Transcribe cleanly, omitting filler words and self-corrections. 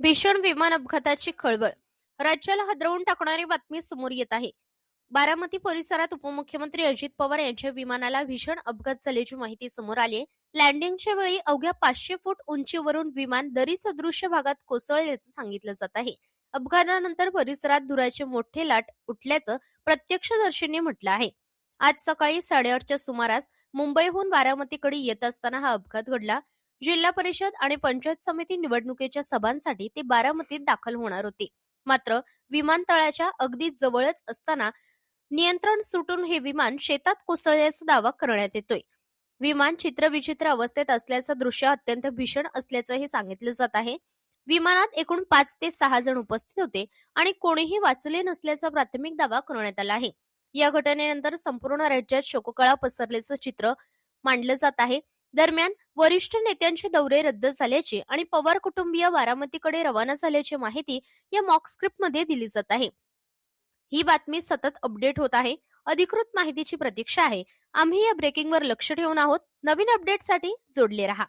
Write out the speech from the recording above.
भीषण विमान अपघाताची खळबळ. राज्याला हादरवून टाकणारी बातमी समोर येत आहे. बारामती परिसरात उपमुख्यमंत्री अजित पवार यांच्या विमानाला भीषण अपघात झाल्याची माहिती समोर आली आहे. लँडिंगच्या वेळी अवघ्या 500 फूट उंचीवरून विमान दरी सदृश्य भागात कोसळल्याचं सांगितलं जात आहे. अपघातानंतर परिसरात धुराचे मोठे लाट उठल्याचं प्रत्यक्षदर्शींनी म्हटलं आहे. आज सकाळी 8:30च्या सुमारास मुंबईहून बारामतीकडे येत असताना हा अपघात घडला. जिल्हा परिषद आणि पंचायत समिती निवडणुकीच्या सभांसाठी ते बारामतीत दाखल होणार होते. मात्र विमानतळाच्या अगदी जवळच असताना नियंत्रण सुटून हे विमान शेतात कोसळल्याचा दावा करण्यात येतोय. विमान चित्रविचित्र अवस्थेत असल्याचं दृश्य अत्यंत भीषण असल्याचंही सांगितलं जात आहे. विमानात एकूण 5 ते 6 जण उपस्थित होते आणि कोणीही वाचले नसल्याचा प्राथमिक दावा करण्यात आला आहे. या घटनेनंतर संपूर्ण राज्यात शोककळा पसरल्याचं चित्र मांडलं जात आहे. दरम्यान वरिष्ठ नेत्यांचे दौरे रद्द झाल्याची आणि पवार कुटुंबीय बारामतीकडे रवाना झाल्याची माहिती या मॉक स्क्रिप्टमध्ये दिली जात आहे. ही बातमी सतत अपडेट होत आहे. अधिकृत माहितीची प्रतीक्षा आहे. आम्ही या ब्रेकिंगवर लक्ष ठेवून आहोत. नवीन अपडेटसाठी जोडले रहा.